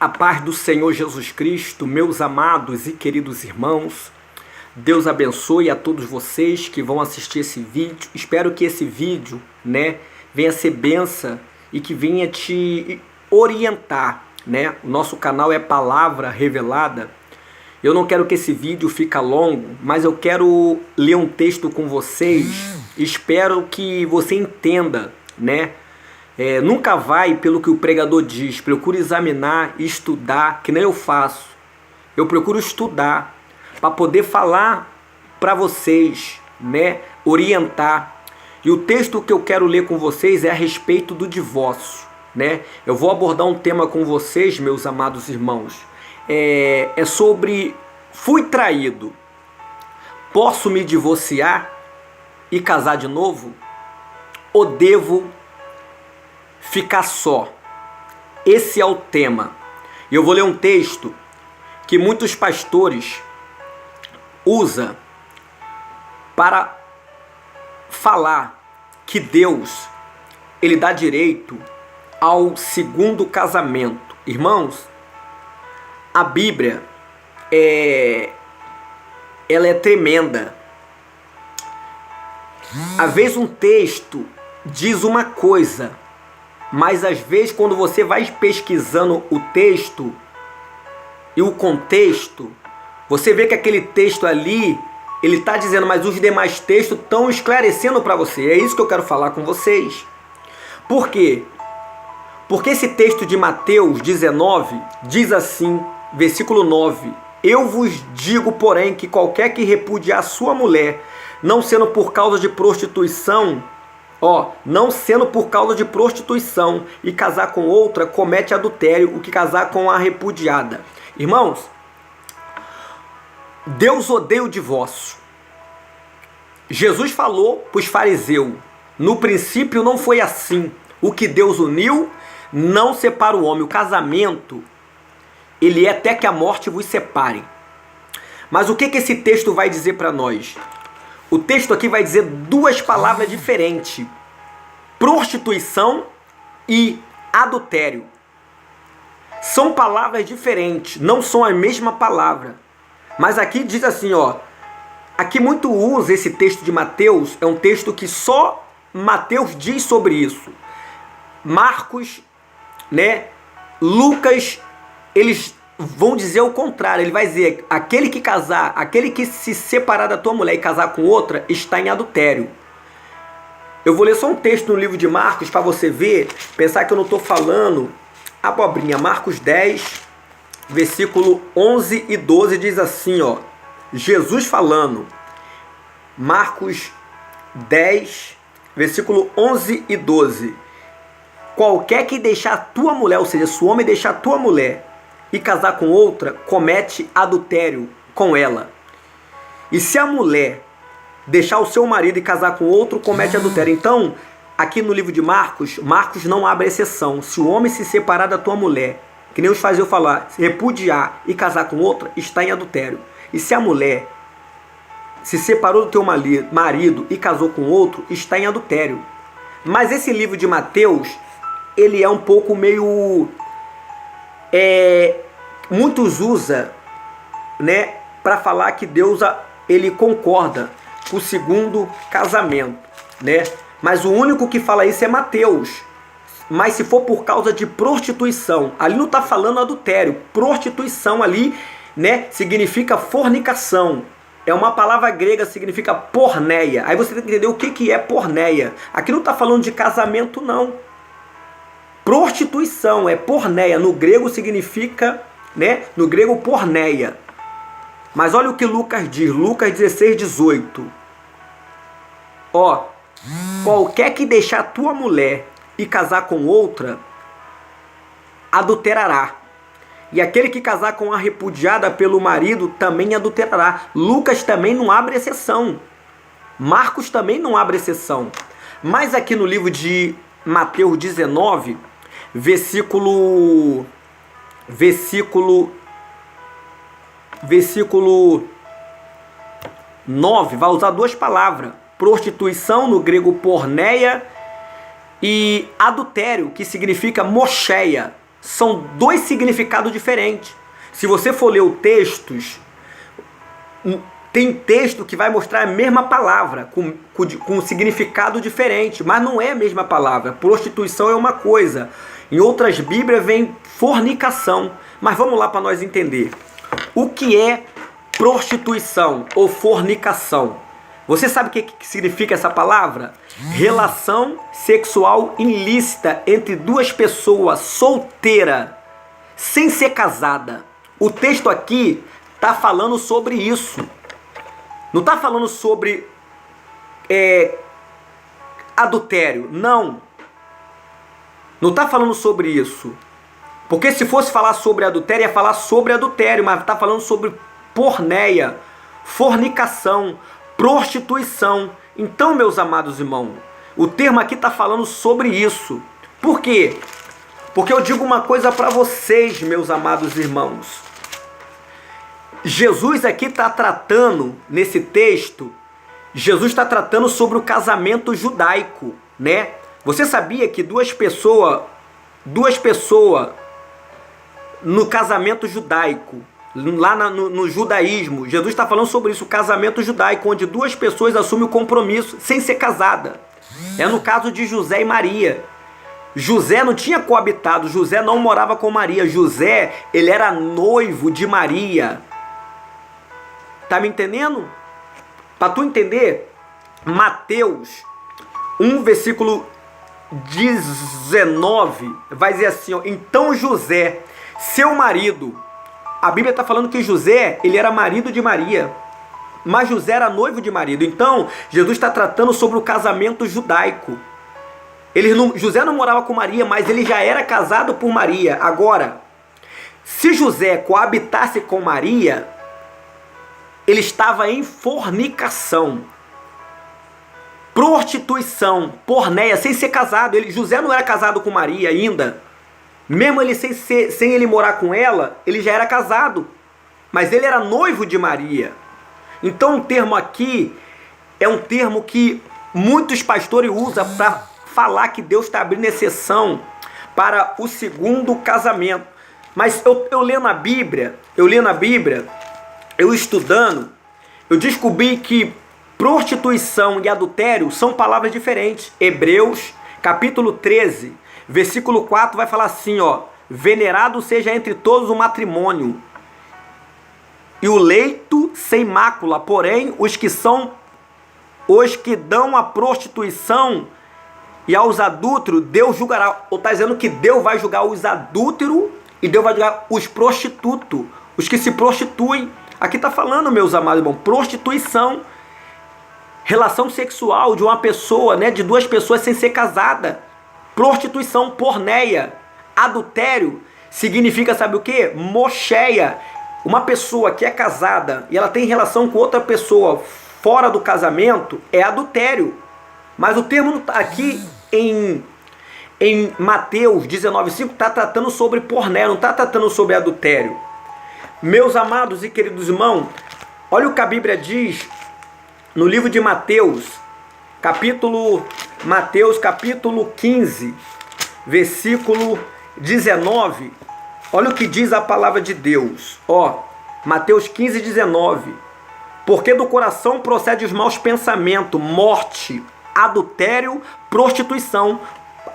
A paz do Senhor Jesus Cristo, meus amados e queridos irmãos. Deus abençoe a todos vocês que vão assistir esse vídeo. Espero que esse vídeo, venha ser bênção e que venha te orientar, O nosso canal é Palavra Revelada. Eu não quero que esse vídeo fique longo, mas eu quero ler um texto com vocês. Espero que você entenda, nunca vai pelo que o pregador diz. Procure examinar e estudar, que nem eu faço. Eu procuro estudar para poder falar para vocês, orientar. E o texto que eu quero ler com vocês é a respeito do divórcio, Eu vou abordar um tema com vocês, meus amados irmãos. É sobre: fui traído, posso me divorciar e casar de novo? Ou devo ficar só? Esse é o tema. E eu vou ler um texto que muitos pastores usam para falar que Deus, ele dá direito ao segundo casamento. Irmãos, a Bíblia ela é tremenda. Às vezes um texto diz uma coisa, mas às vezes quando você vai pesquisando o texto e o contexto, você vê que aquele texto ali, ele está dizendo, mas os demais textos estão esclarecendo para você. É isso que eu quero falar com vocês. Por quê? Porque esse texto de Mateus 19 diz assim, versículo 9: eu vos digo, porém, que qualquer que repudiar sua mulher, não sendo por causa de prostituição, e casar com outra, comete adultério, o que casar com a repudiada. Irmãos, Deus odeia o divórcio. Jesus falou para os fariseus: no princípio não foi assim. O que Deus uniu, não separa o homem. O casamento, ele é até que a morte vos separe. Mas o que esse texto vai dizer para nós? O texto aqui vai dizer duas palavras diferentes: prostituição e adultério. São palavras diferentes, não são a mesma palavra. Mas aqui diz assim, aqui muito usa esse texto de Mateus, é um texto que só Mateus diz sobre isso. Marcos, Lucas, eles vão dizer o contrário. Ele vai dizer: aquele que casar, aquele que se separar da tua mulher e casar com outra, está em adultério. Eu vou ler só um texto no livro de Marcos para você ver, pensar que eu não estou falando abobrinha. Marcos 10, versículo 11 e 12 diz assim, Jesus falando. Marcos 10, versículo 11 e 12. Qualquer que deixar a tua mulher, ou seja, se o homem deixar a tua mulher e casar com outra, comete adultério com ela. E se a mulher deixar o seu marido e casar com outro, comete adultério. Então, aqui no livro de Marcos, Marcos não abre exceção. Se o homem se separar da tua mulher, que nem os fariseus falar, se repudiar e casar com outra, está em adultério. E se a mulher se separou do teu marido e casou com outro, está em adultério. Mas esse livro de Mateus, ele é um pouco meio... muitos usam, para falar que Deus, ele concorda com o segundo casamento, Mas o único que fala isso é Mateus. Mas se for por causa de prostituição, ali não está falando adultério. Prostituição ali, significa fornicação. É uma palavra grega, significa porneia. Aí você tem que entender o que é porneia. Aqui não está falando de casamento, não. Prostituição é porneia. No grego significa, no grego porneia. Mas olha o que Lucas diz. Lucas 16, 18. Qualquer que deixar tua mulher e casar com outra, adulterará. E aquele que casar com a repudiada pelo marido também adulterará. Lucas também não abre exceção. Marcos também não abre exceção. Mas aqui no livro de Mateus 19, versículo 9, vai usar duas palavras: prostituição, no grego porneia, e adultério, que significa mocheia. São dois significados diferentes. Se você for ler os textos, tem texto que vai mostrar a mesma palavra, com um significado diferente, mas não é a mesma palavra. Prostituição é uma coisa. Em outras Bíblias vem fornicação. Mas vamos lá para nós entender. O que é prostituição ou fornicação? Você sabe o que significa essa palavra? Relação sexual ilícita entre duas pessoas solteiras, sem ser casada. O texto aqui está falando sobre isso. Não está falando sobre adultério, não. Não está falando sobre isso. Porque se fosse falar sobre adultério, ia falar sobre adultério, mas está falando sobre porneia, fornicação, prostituição. Então, meus amados irmãos, o termo aqui está falando sobre isso. Por quê? Porque eu digo uma coisa para vocês, meus amados irmãos. Jesus aqui está tratando, nesse texto, Jesus está tratando sobre o casamento judaico, né? Você sabia que duas pessoas no casamento judaico, lá no judaísmo, Jesus está falando sobre isso, o casamento judaico, onde duas pessoas assumem o compromisso sem ser casada. É no caso de José e Maria. José não tinha coabitado, José não morava com Maria. José, ele era noivo de Maria. Tá me entendendo? Para tu entender, Mateus 1, versículo 19, vai dizer assim, ó, então José, seu marido, a Bíblia está falando que José, ele era marido de Maria, mas José era noivo de Maria. Então, Jesus está tratando sobre o casamento judaico. José não morava com Maria, mas ele já era casado por Maria. Agora, se José coabitasse com Maria, ele estava em fornicação, prostituição, porneia, sem ser casado. José não era casado com Maria ainda. Mesmo ele sem ele morar com ela, ele já era casado. Mas ele era noivo de Maria. Então o termo aqui é um termo que muitos pastores usam para falar que Deus está abrindo exceção para o segundo casamento. Mas eu lendo a Bíblia, eu estudando, eu descobri que prostituição e adultério são palavras diferentes. Hebreus, capítulo 13, versículo 4 vai falar assim, ó: venerado seja entre todos o matrimônio e o leito sem mácula, porém os que dão a prostituição e aos adúlteros, Deus julgará. Ou está dizendo que Deus vai julgar os adúlteros e Deus vai julgar os prostitutos, os que se prostituem. Aqui está falando, meus amados irmãos, prostituição, relação sexual de uma pessoa, né, de duas pessoas sem ser casada. Prostituição, porneia. Adultério significa, sabe o que? Mocheia. Uma pessoa que é casada e ela tem relação com outra pessoa fora do casamento é adultério. Mas o termo aqui em Mateus 19,5 está tratando sobre porneia, não está tratando sobre adultério. Meus amados e queridos irmãos, olha o que a Bíblia diz no livro de Mateus, capítulo 15, versículo 19. Olha o que diz a palavra de Deus. Ó, Mateus 15, 19. Porque do coração procede os maus pensamentos, morte, adultério, prostituição.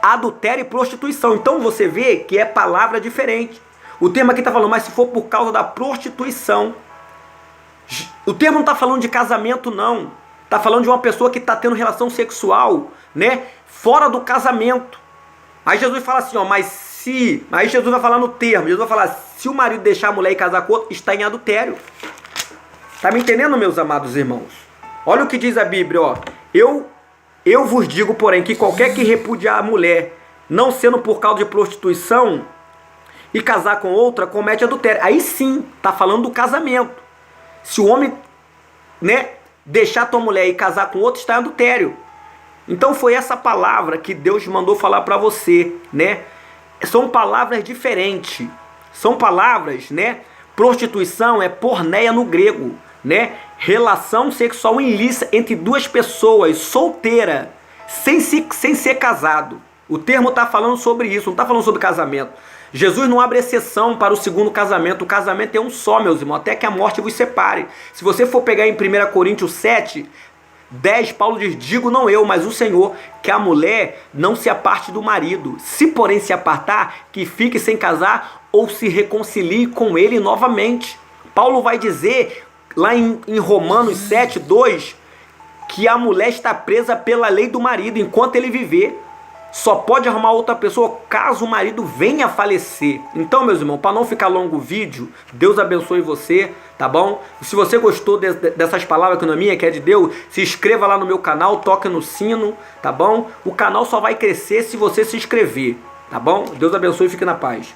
Adultério e prostituição. Então você vê que é palavra diferente. O termo aqui está falando, mas se for por causa da prostituição. O termo não está falando de casamento, não. Está falando de uma pessoa que está tendo relação sexual, né, fora do casamento. Aí Jesus fala assim, ó, aí Jesus vai falar no termo, Jesus vai falar, se o marido deixar a mulher e casar com outro, está em adultério. Está me entendendo, meus amados irmãos? Olha o que diz a Bíblia, ó. Eu vos digo, porém, que qualquer que repudiar a mulher, não sendo por causa de prostituição, e casar com outra, comete adultério. Aí sim, está falando do casamento. Se o homem, né, deixar tua mulher e casar com outro, está em adultério. Então foi essa palavra que Deus mandou falar para você, né? São palavras diferentes. São palavras, né? Prostituição é porneia no grego, né? Relação sexual ilícita entre duas pessoas solteiras, sem ser casado. O termo está falando sobre isso, não está falando sobre casamento. Jesus não abre exceção para o segundo casamento. O casamento é um só, meus irmãos, até que a morte vos separe. Se você for pegar em 1 Coríntios 7, 10, Paulo diz, digo não eu, mas o Senhor, que a mulher não se aparte do marido. Se porém se apartar, que fique sem casar ou se reconcilie com ele novamente. Paulo vai dizer lá em Romanos 7, 2, que a mulher está presa pela lei do marido enquanto ele viver. Só pode arrumar outra pessoa caso o marido venha a falecer. Então, meus irmãos, para não ficar longo o vídeo, Deus abençoe você, tá bom? Se você gostou dessas palavras que não é minha, que é de Deus, se inscreva lá no meu canal, toque no sino, tá bom? O canal só vai crescer se você se inscrever, tá bom? Deus abençoe e fique na paz.